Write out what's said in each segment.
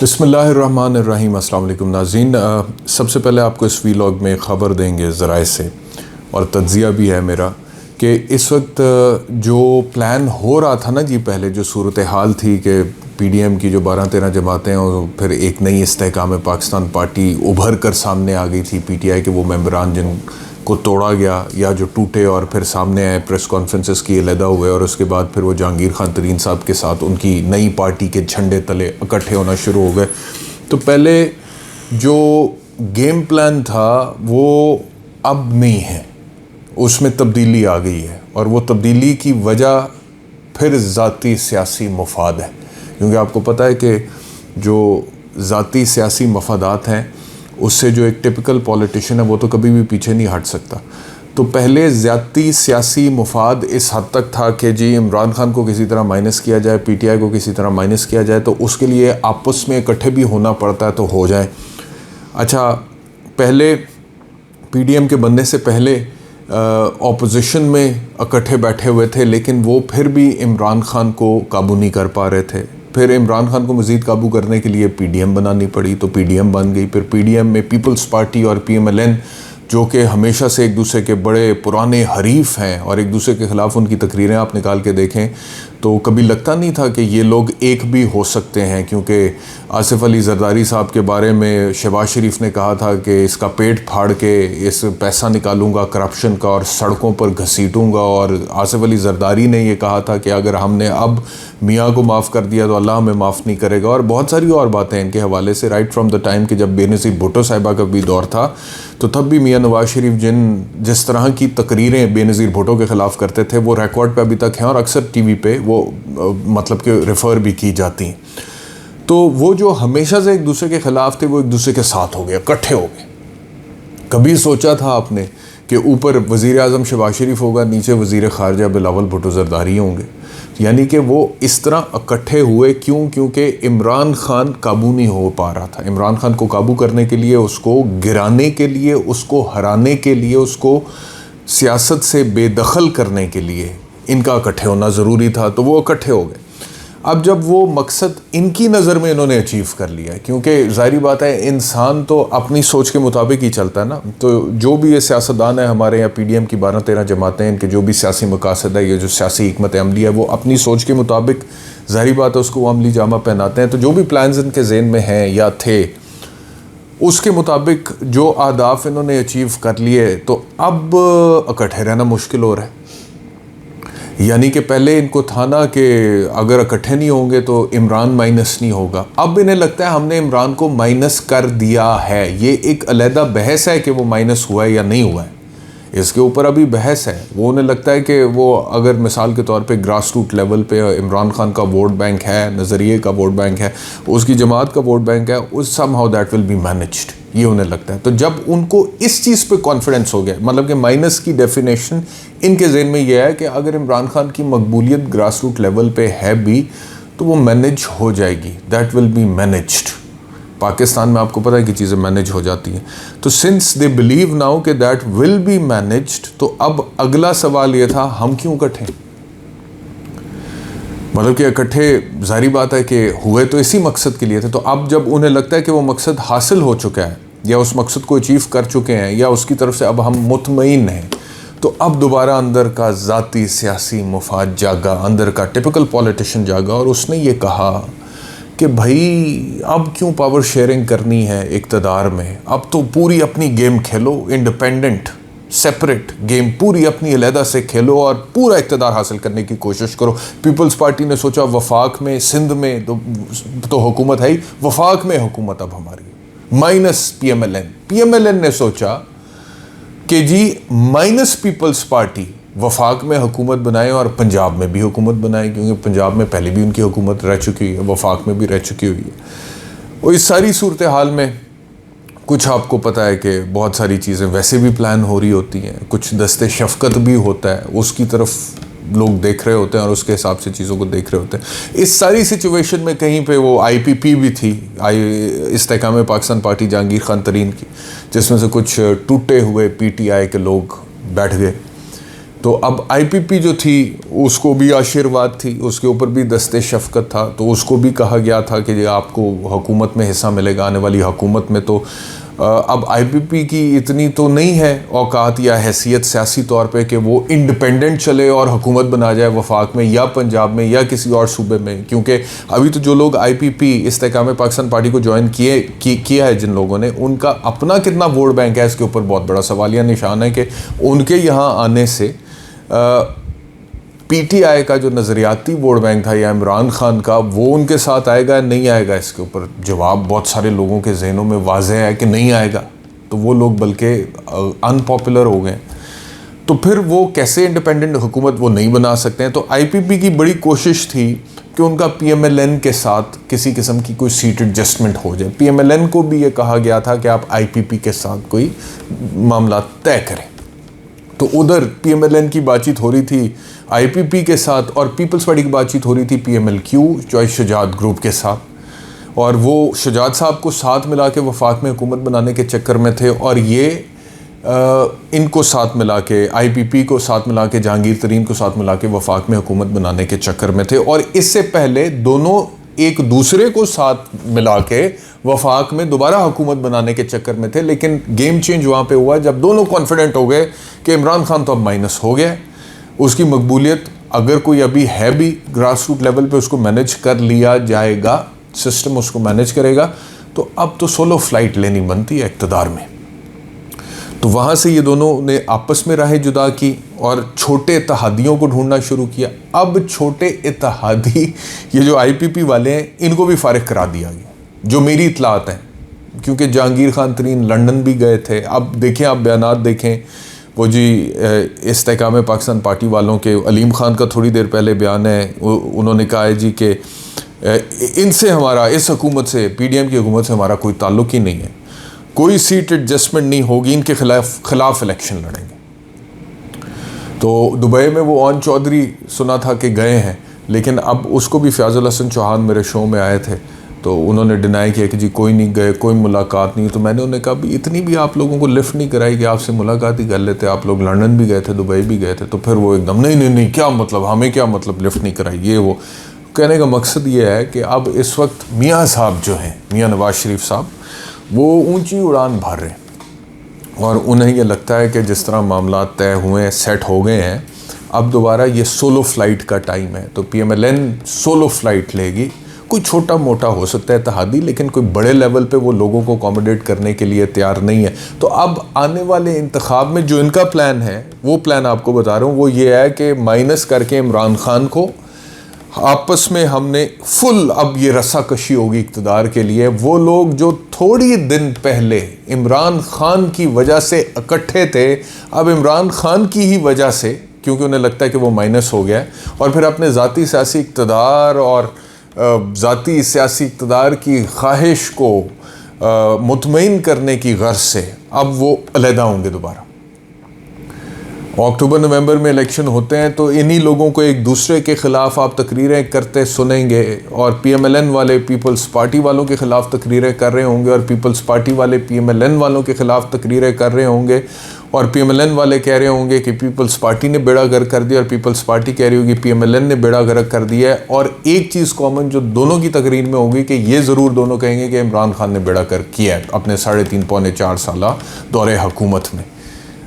بسم اللہ الرحمن الرحیم۔ السلام علیکم ناظرین، سب سے پہلے آپ کو اس ویلاگ میں خبر دیں گے ذرائع سے، اور تجزیہ بھی ہے میرا کہ اس وقت جو پلان ہو رہا تھا نا پہلے جو صورتحال تھی کہ پی ڈی ایم کی جو 12-13 جماعتیں اور پھر ایک نئی استحکام پاکستان پارٹی ابھر کر سامنے آ گئی تھی، پی ٹی آئی کے وہ ممبران جن کو توڑا گیا یا جو ٹوٹے اور پھر سامنے آئے، پریس کانفرنسز کی علیحدہ ہوئے، اور اس کے بعد پھر وہ جہانگیر خان ترین صاحب کے ساتھ ان کی نئی پارٹی کے جھنڈے تلے اکٹھے ہونا شروع ہو گئے۔ تو پہلے جو گیم پلان تھا وہ اب نہیں ہے، اس میں تبدیلی آ گئی ہے، اور وہ تبدیلی کی وجہ پھر ذاتی سیاسی مفاد ہے، کیونکہ آپ کو پتہ ہے کہ جو ذاتی سیاسی مفادات ہیں اس سے جو ایک ٹپیکل پولیٹیشین ہے وہ تو کبھی بھی پیچھے نہیں ہٹ سکتا۔ تو پہلے ذاتی سیاسی مفاد اس حد تک تھا کہ جی عمران خان کو کسی طرح مائنس کیا جائے، پی ٹی آئی کو کسی طرح مائنس کیا جائے، تو اس کے لیے آپس میں اکٹھے بھی ہونا پڑتا ہے تو ہو جائے۔ اچھا، پہلے پی ڈی ایم کے بننے سے پہلے اپوزیشن میں اکٹھے بیٹھے ہوئے تھے، لیکن وہ پھر بھی عمران خان کو قابو نہیں کر پا رہے تھے۔ پھر عمران خان کو مزید قابو کرنے کے لیے پی ڈی ایم بنانی پڑی، تو پی ڈی ایم بن گئی۔ پھر پی ڈی ایم میں پیپلز پارٹی اور پی ایم ایل این، جو کہ ہمیشہ سے ایک دوسرے کے بڑے پرانے حریف ہیں اور ایک دوسرے کے خلاف ان کی تقریریں آپ نکال کے دیکھیں تو کبھی لگتا نہیں تھا کہ یہ لوگ ایک بھی ہو سکتے ہیں، کیونکہ آصف علی زرداری صاحب کے بارے میں شہباز شریف نے کہا تھا کہ اس کا پیٹ پھاڑ کے اس پیسہ نکالوں گا کرپشن کا اور سڑکوں پر گھسیٹوں گا، اور آصف علی زرداری نے یہ کہا تھا کہ اگر ہم نے اب میاں کو معاف کر دیا تو اللہ ہمیں معاف نہیں کرے گا، اور بہت ساری اور باتیں ان کے حوالے سے رائٹ فرام دا ٹائم کہ جب بے نظیر بھٹو صاحبہ کا بھی دور تھا تو تب بھی میاں نواز شریف جس طرح کی تقریریں بے نظیر بھٹو کے خلاف کرتے تھے وہ ریکارڈ پہ ابھی تک ہیں، اور اکثر ٹی وی پہ وہ مطلب کہ ریفر بھی کی جاتی ہیں۔ تو وہ جو ہمیشہ سے ایک دوسرے کے خلاف تھے وہ ایک دوسرے کے ساتھ ہو گئے، اکٹھے ہو گئے۔ کبھی سوچا تھا آپ نے کہ اوپر وزیر اعظم شہباز شریف ہوگا، نیچے وزیر خارجہ بلاول بھٹو زرداری ہوں گے؟ یعنی کہ وہ اس طرح اکٹھے ہوئے کیونکہ عمران خان قابو نہیں ہو پا رہا تھا۔ عمران خان کو قابو کرنے کے لیے، اس کو گرانے کے لیے، اس کو ہرانے کے لیے، اس کو سیاست سے بے دخل کرنے کے لیے ان کا اکٹھے ہونا ضروری تھا، تو وہ اکٹھے ہو گئے۔ اب جب وہ مقصد ان کی نظر میں انہوں نے اچیو کر لیا ہے، کیونکہ ظاہری بات ہے انسان تو اپنی سوچ کے مطابق ہی چلتا ہے نا، تو جو بھی یہ سیاستدان ہیں ہمارے یہاں پی ڈی ایم کی 12-13 جماعتیں، ان کے جو بھی سیاسی مقاصد ہے، یہ جو سیاسی حکمت عملی ہے، وہ اپنی سوچ کے مطابق ظاہری بات ہے اس کو وہ عملی جامہ پہناتے ہیں۔ تو جو بھی پلانز ان کے ذہن میں ہیں یا تھے اس کے مطابق جو اہداف انہوں نے اچیو کر لیے، تو اب اکٹھے رہنا مشکل ہو رہا ہے۔ یعنی کہ پہلے ان کو تھا نا کہ اگر اکٹھے نہیں ہوں گے تو عمران مائنس نہیں ہوگا، اب انہیں لگتا ہے ہم نے عمران کو مائنس کر دیا ہے۔ یہ ایک علیحدہ بحث ہے کہ وہ مائنس ہوا ہے یا نہیں ہوا ہے، اس کے اوپر ابھی بحث ہے۔ وہ انہیں لگتا ہے کہ وہ اگر مثال کے طور پہ گراس روٹ لیول پہ عمران خان کا ووٹ بینک ہے، نظریے کا ووٹ بینک ہے، اس کی جماعت کا ووٹ بینک ہے، some that will be managed, یہ انہیں لگتا ہے۔ تو جب ان کو اس چیز پہ کانفیڈنس ہو گیا، مطلب کہ مائنس کی ڈیفینیشن ان کے ذہن میں یہ ہے کہ اگر عمران خان کی مقبولیت گراس روٹ لیول پہ ہے بھی تو وہ مینج ہو جائے گی، that will be managed. Pakistan میں آپ کو پتہ ہے کہ چیزیں مینج ہو جاتی ہیں۔ تو سنس دے بلیو ناؤ کہ دیٹ ول بی مینجڈ، تو اب اگلا سوال یہ تھا ہم کیوں اکٹھے؟ مطلب کہ اکٹھے ظاہری بات ہے کہ ہوئے تو اسی مقصد کے لیے تھے، تو اب جب انہیں لگتا ہے کہ وہ مقصد حاصل ہو چکا ہے یا اس مقصد کو اچیو کر چکے ہیں یا اس کی طرف سے اب ہم مطمئن ہیں، تو اب دوبارہ اندر کا ذاتی سیاسی مفاد جاگا، اندر کا ٹپیکل پولیٹیشین جاگا، اور اس نے یہ کہا کہ بھائی اب کیوں پاور شیئرنگ کرنی ہے اقتدار میں، اب تو پوری اپنی گیم کھیلو، انڈیپینڈنٹ سیپریٹ گیم پوری اپنی علیحدہ سے کھیلو اور پورا اقتدار حاصل کرنے کی کوشش کرو۔ پیپلز پارٹی نے سوچا وفاق میں، سندھ میں تو حکومت ہے ہی، وفاق میں حکومت اب ہماری minus P M L N. P M L N نے سوچا کہ جی مائنس پیپلز پارٹی وفاق میں حکومت بنائے اور پنجاب میں بھی حکومت بنائے، کیونکہ پنجاب میں پہلے بھی ان کی حکومت رہ چکی ہے، وفاق میں بھی رہ چکی ہوئی ہے۔ اور اس ساری صورتحال میں کچھ آپ کو پتہ ہے کہ بہت ساری چیزیں ویسے بھی پلان ہو رہی ہوتی ہیں، کچھ دست شفقت بھی ہوتا ہے، اس کی طرف لوگ دیکھ رہے ہوتے ہیں اور اس کے حساب سے چیزوں کو دیکھ رہے ہوتے ہیں۔ اس ساری سچویشن میں کہیں پہ وہ آئی پی پی بھی تھی، استحکام پاکستان پارٹی جہانگیر خان ترین کی، جس میں سے کچھ ٹوٹے ہوئے پی ٹی آئی کے لوگ بیٹھ گئے۔ تو اب آئی پی پی جو تھی اس کو بھی آشیرواد تھی، اس کے اوپر بھی دست شفقت تھا، تو اس کو بھی کہا گیا تھا کہ آپ کو حکومت میں حصہ ملے گا آنے والی حکومت میں۔ تو اب آئی پی پی کی اتنی تو نہیں ہے اوقات یا حیثیت سیاسی طور پہ کہ وہ انڈیپینڈنٹ چلے اور حکومت بنا جائے وفاق میں یا پنجاب میں یا کسی اور صوبے میں، کیونکہ ابھی تو جو لوگ آئی پی پی استحکام پاکستان پارٹی کو جوائن کیا ہے جن لوگوں نے، ان کا اپنا کتنا ووٹ بینک ہے اس کے اوپر بہت بڑا سوالیہ نشان ہے کہ ان کے یہاں آنے سے پی ٹی آئی کا جو نظریاتی ووٹ بینک تھا یا عمران خان کا، وہ ان کے ساتھ آئے گا نہیں آئے گا، اس کے اوپر جواب بہت سارے لوگوں کے ذہنوں میں واضح ہے کہ نہیں آئے گا، تو وہ لوگ بلکہ ان پاپولر ہو گئے، تو پھر وہ کیسے انڈیپینڈنٹ حکومت وہ نہیں بنا سکتے ہیں۔ تو آئی پی پی کی بڑی کوشش تھی کہ ان کا پی ایم ایل این کے ساتھ کسی قسم کی کوئی سیٹ ایڈجسٹمنٹ ہو جائے، پی ایم ایل این کو بھی یہ کہا گیا تھا کہ آپ آئی پی پی کے ساتھ کوئی معاملات طے کریں، تو ادھر پی ایم ایل این کی بات چیت ہو رہی تھی آئی پی پی کے ساتھ، اور پیپلز پارٹی کی بات چیت ہو رہی تھی P M L Q choice Shujaat group کے ساتھ، اور وہ شجاعت صاحب کو ساتھ ملا کے وفاق میں حکومت بنانے کے چکر میں تھے، اور یہ ان کو ساتھ ملا کے آئی پی پی کو ساتھ ملا کے جہانگیر ترین کو ساتھ ملا کے وفاق میں حکومت بنانے کے چکر میں تھے، اور اس سے پہلے دونوں ایک دوسرے کو ساتھ ملا کے وفاق میں دوبارہ حکومت بنانے کے چکر میں تھے، لیکن گیم چینج وہاں پہ ہوا جب دونوں کانفیڈنٹ ہو گئے کہ عمران خان تو اب مائنس ہو گیا، اس کی مقبولیت اگر کوئی ابھی ہے بھی گراس روٹ لیول پہ اس کو مینج کر لیا جائے گا، سسٹم اس کو مینج کرے گا، تو اب تو سولو فلائٹ لینی بنتی ہے اقتدار میں۔ تو وہاں سے یہ دونوں نے آپس میں راہیں جدا کی اور چھوٹے اتحادیوں کو ڈھونڈنا شروع کیا۔ اب چھوٹے اتحادی یہ جو آئی پی پی والے ہیں ان کو بھی فارغ کرا دیا گیا، جو میری اطلاعات ہیں، کیونکہ جہانگیر خان ترین لنڈن بھی گئے تھے۔ اب دیکھیں، آپ بیانات دیکھیں، وہ جی استحکام پاکستان پارٹی والوں کے علیم خان کا تھوڑی دیر پہلے بیان ہے، انہوں نے کہا ہے جی کہ ان سے ہمارا، اس حکومت سے، پی ڈی ایم کی حکومت سے ہمارا کوئی تعلق ہی نہیں ہے، کوئی سیٹ ایڈجسٹمنٹ نہیں ہوگی، ان کے خلاف الیکشن لڑیں گے۔ تو دبئی میں وہ اون چودھری سنا تھا کہ گئے ہیں، لیکن اب اس کو بھی فیاض الحسن چوہان میرے شو میں آئے تھے تو انہوں نے ڈینائی کیا کہ جی کوئی نہیں گئے، کوئی ملاقات نہیں۔ تو میں نے انہیں کہا بھی اتنی بھی آپ لوگوں کو لفٹ نہیں کرائی کہ آپ سے ملاقات ہی کر لیتے، آپ لوگ لنڈن بھی گئے تھے، دبئی بھی گئے تھے۔ تو پھر وہ ایک دم نہیں کیا مطلب، ہمیں کیا مطلب لفٹ نہیں کرائی، یہ وہ۔ کہنے کا مقصد یہ ہے کہ اب اس وقت میاں صاحب جو ہیں، میاں نواز شریف صاحب، وہ اونچی اڑان بھر رہے ہیں، اور انہیں یہ لگتا ہے کہ جس طرح معاملات طے ہوئے ہیں، سیٹ ہو گئے ہیں، اب دوبارہ یہ سولو فلائٹ کا ٹائم ہے۔ تو P M L N solo flight لے گی، کوئی چھوٹا موٹا ہو سکتا ہے اتحادی، لیکن کوئی بڑے لیول پہ وہ لوگوں کو اکوموڈیٹ کرنے کے لیے تیار نہیں ہے۔ تو اب آنے والے انتخاب میں جو ان کا پلان ہے، وہ پلان آپ کو بتا رہا ہوں، وہ یہ ہے کہ مائنس کر کے عمران خان کو آپس میں ہم نے اب یہ رسا کشی ہوگی اقتدار کے لیے۔ وہ لوگ جو تھوڑی دن پہلے عمران خان کی وجہ سے اکٹھے تھے، اب عمران خان کی ہی وجہ سے، کیونکہ انہیں لگتا ہے کہ وہ مائنس ہو گیا ہے، اور پھر اپنے ذاتی سیاسی اقتدار اور ذاتی سیاسی اقتدار کی خواہش کو مطمئن کرنے کی غرض سے اب وہ علیحدہ ہوں گے دوبارہ۔ اکتوبر نومبر میں الیکشن ہوتے ہیں تو انہی لوگوں کو ایک دوسرے کے خلاف آپ تقریریں کرتے سنیں گے، اور پی ایم ایل این والے پیپلز پارٹی والوں کے خلاف تقریریں کر رہے ہوں گے، اور پیپلز پارٹی والے پی ایم ایل این والوں کے خلاف تقریریں کر رہے ہوں گے، اور پی ایم ایل این والے کہہ رہے ہوں گے کہ پیپلز پارٹی نے بیڑا غرق کر دیا، اور پیپلز پارٹی کہہ رہی ہوگی پی ایم ایل این نے بیڑا غرق کر دیا ہے۔ اور ایک چیز کامن جو دونوں کی تقریر میں ہوگی کہ یہ ضرور دونوں کہیں گے کہ عمران خان نے بیڑا غرق کیا ہے اپنے 3.5 پونے 4 سالہ دور حکومت میں۔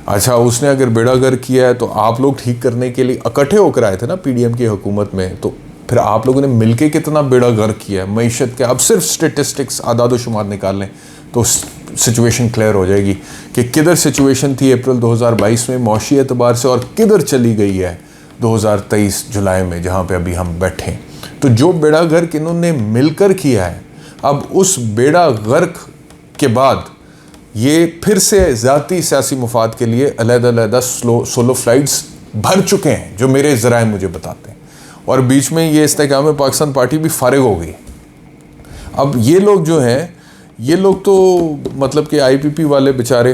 اچھا، اس نے اگر بیڑا غرق کیا ہے تو آپ لوگ ٹھیک کرنے کے لیے اکٹھے ہو کر آئے تھے نا پی ڈی ایم کی حکومت میں، تو پھر آپ لوگوں نے مل کے کتنا بیڑا غرق کیا ہے معیشت کے؟ اب صرف سٹیٹسٹکس، اعداد و شمار نکال لیں تو سچویشن کلیئر ہو جائے گی کہ کدھر سچویشن تھی اپریل 2022 میں معاشی اعتبار سے، اور کدھر چلی گئی ہے 2023 جولائی میں جہاں پہ ابھی ہم بیٹھے ہیں۔ تو جو بیڑا غرق انہوں نے مل کر کیا ہے، اب اس بیڑا غرق کے بعد یہ پھر سے ذاتی سیاسی مفاد کے لیے علیحدہ سولو فلائٹس بھر چکے ہیں، جو میرے ذرائع مجھے بتاتے ہیں، اور بیچ میں یہ استحکام پاکستان پارٹی بھی فارغ ہو گئی۔ اب یہ لوگ جو ہیں، یہ لوگ تو مطلب کہ آئی پی پی والے بیچارے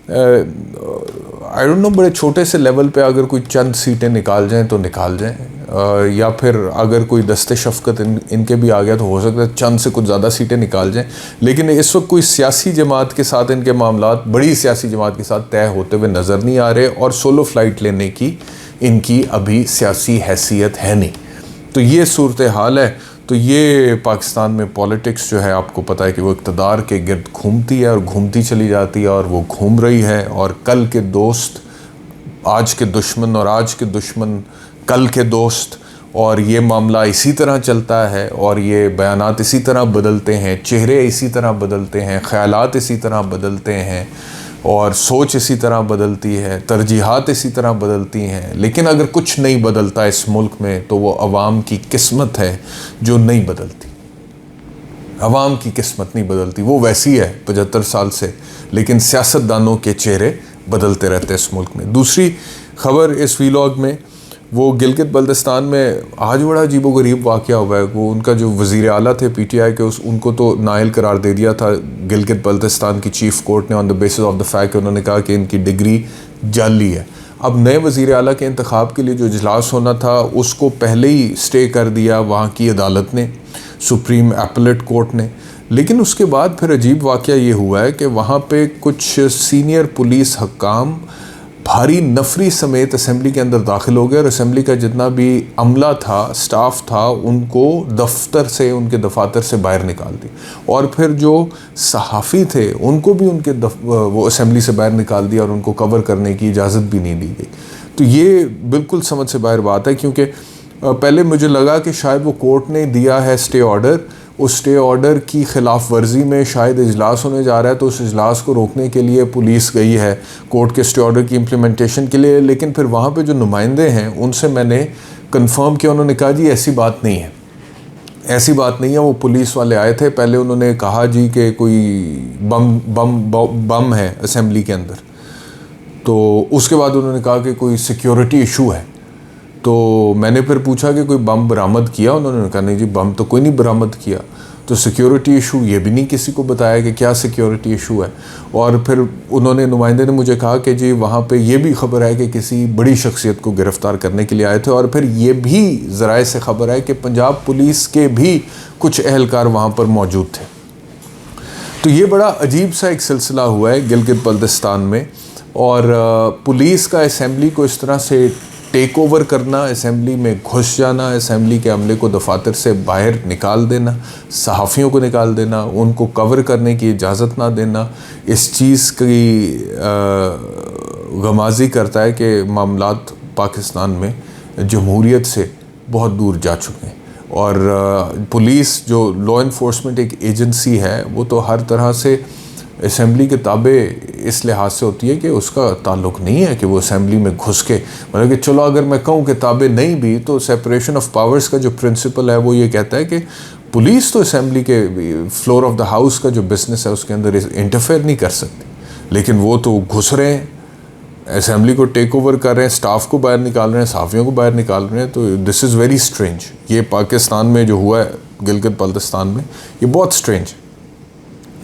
آئی ڈونٹ نو، بڑے چھوٹے سے لیول پہ اگر کوئی چند سیٹیں نکال جائیں تو نکال جائیں، یا پھر اگر کوئی دست شفقت ان کے بھی آ گیا تو ہو سکتا ہے چند سے کچھ زیادہ سیٹیں نکال جائیں، لیکن اس وقت کوئی سیاسی جماعت کے ساتھ ان کے معاملات بڑی سیاسی جماعت کے ساتھ طے ہوتے ہوئے نظر نہیں آ رہے، اور سولو فلائٹ لینے کی ان کی ابھی سیاسی حیثیت ہے نہیں. تو یہ صورتحال ہے. تو یہ پاکستان میں پولیٹکس جو ہے آپ کو پتہ ہے کہ وہ اقتدار کے گرد گھومتی ہے اور گھومتی چلی جاتی ہے، اور وہ گھوم رہی ہے. اور کل کے دوست آج کے دشمن، اور آج کے دشمن کل کے دوست، اور یہ معاملہ اسی طرح چلتا ہے، اور یہ بیانات اسی طرح بدلتے ہیں، چہرے اسی طرح بدلتے ہیں، خیالات اسی طرح بدلتے ہیں، اور سوچ اسی طرح بدلتی ہے، ترجیحات اسی طرح بدلتی ہیں. لیکن اگر کچھ نہیں بدلتا اس ملک میں تو وہ عوام کی قسمت ہے جو نہیں بدلتی. عوام کی قسمت نہیں بدلتی، وہ ویسی ہے 75 سال سے، لیکن سیاستدانوں کے چہرے بدلتے رہتے اس ملک میں. دوسری خبر اس ویلاگ میں وہ گلگت بلتستان میں آج بڑا عجیب و غریب واقعہ ہوا ہے. وہ ان کا جو وزیر اعلیٰ تھے پی ٹی آئی کے، ان کو تو نااہل قرار دے دیا تھا گلگت بلتستان کی چیف کورٹ نے on the basis of the fact کہ انہوں نے کہا کہ ان کی ڈگری جعلی ہے. اب نئے وزیر اعلیٰ کے انتخاب کے لیے جو اجلاس ہونا تھا اس کو پہلے ہی سٹے کر دیا وہاں کی عدالت نے، سپریم ایپلیٹ کورٹ نے. لیکن اس کے بعد پھر عجیب واقعہ یہ ہوا ہے کہ وہاں پہ کچھ سینئر پولیس حکام بھاری نفری سمیت اسمبلی کے اندر داخل ہو گئے، اور اسمبلی کا جتنا بھی عملہ تھا، سٹاف تھا، ان کو دفتر سے، ان کے دفاتر سے باہر نکال دی. اور پھر جو صحافی تھے ان کو بھی ان کے وہ اسمبلی سے باہر نکال دیا، اور ان کو کور کرنے کی اجازت بھی نہیں دی گئی. تو یہ بالکل سمجھ سے باہر بات ہے، کیونکہ پہلے مجھے لگا کہ شاید وہ کورٹ نے دیا ہے اسٹے آرڈر، اس اسٹے آرڈر کی خلاف ورزی میں شاید اجلاس ہونے جا رہا ہے، تو اس اجلاس کو روکنے کے لیے پولیس گئی ہے کورٹ کے اسٹے آرڈر کی امپلیمنٹیشن کے لیے. لیکن پھر وہاں پہ جو نمائندے ہیں ان سے میں نے کنفرم کیا، انہوں نے کہا جی ایسی بات نہیں ہے، ایسی بات نہیں ہے. وہ پولیس والے آئے تھے، پہلے انہوں نے کہا جی کہ کوئی بم ہے اسمبلی کے اندر، تو اس کے بعد انہوں نے کہا کہ کوئی سیکیورٹی ایشو ہے. تو میں نے پھر پوچھا کہ کوئی بم برآمد کیا؟ انہوں نے کہا نہیں جی بم تو کوئی نہیں برآمد کیا. تو سیکیورٹی ایشو یہ بھی نہیں کسی کو بتایا کہ کیا سیکیورٹی ایشو ہے. اور پھر انہوں نے نمائندے نے مجھے کہا کہ جی وہاں پہ یہ بھی خبر ہے کہ کسی بڑی شخصیت کو گرفتار کرنے کے لیے آئے تھے. اور پھر یہ بھی ذرائع سے خبر ہے کہ پنجاب پولیس کے بھی کچھ اہلکار وہاں پر موجود تھے. تو یہ بڑا عجیب سا ایک سلسلہ ہوا ہے گلگت بلتستان میں. اور پولیس کا اسمبلی کو اس طرح سے ٹیک اوور کرنا، اسمبلی میں گھس جانا، اسمبلی کے عملے کو دفاتر سے باہر نکال دینا، صحافیوں کو نکال دینا، ان کو کور کرنے کی اجازت نہ دینا، اس چیز کی غمازی کرتا ہے کہ معاملات پاکستان میں جمہوریت سے بہت دور جا چکے ہیں. اور پولیس جو لا انفورسمنٹ ایک ایجنسی ہے وہ تو ہر طرح سے اسمبلی کے تابع اس لحاظ سے ہوتی ہے کہ اس کا تعلق نہیں ہے کہ وہ اسمبلی میں گھس کے، مطلب کہ چلو اگر میں کہوں کہ تابع نہیں بھی، تو سیپریشن آف پاورز کا جو پرنسپل ہے وہ یہ کہتا ہے کہ پولیس تو اسمبلی کے فلور آف دا ہاؤس کا جو بزنس ہے اس کے اندر انٹرفیئر نہیں کر سکتی. لیکن وہ تو گھس رہے ہیں، اسمبلی کو ٹیک اوور کر رہے ہیں، سٹاف کو باہر نکال رہے ہیں، صحافیوں کو باہر نکال رہے ہیں. تو دس از ویری اسٹرینج. یہ پاکستان میں جو ہوا ہے گلگت بلتستان میں یہ بہت اسٹرینج ہے.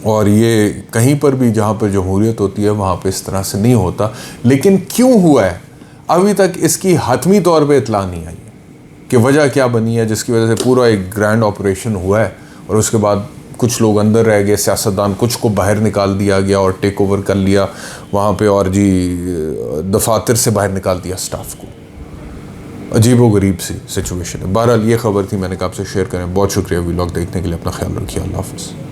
اور یہ کہیں پر بھی جہاں پر جمہوریت ہوتی ہے وہاں پہ اس طرح سے نہیں ہوتا. لیکن کیوں ہوا ہے ابھی تک اس کی حتمی طور پہ اطلاع نہیں آئی کہ وجہ کیا بنی ہے جس کی وجہ سے پورا ایک گرینڈ آپریشن ہوا ہے اور اس کے بعد کچھ لوگ اندر رہ گئے، سیاستدان کچھ کو باہر نکال دیا گیا اور ٹیک اوور کر لیا وہاں پہ، اور جی دفاتر سے باہر نکال دیا سٹاف کو. عجیب و غریب سی سچویشن ہے. بہرحال یہ خبر تھی، میں نے کہا آپ سے شیئر کریں. بہت شکریہ ویلاگ دیکھنے کے لیے. اپنا خیال رکھیے. اللہ حافظ.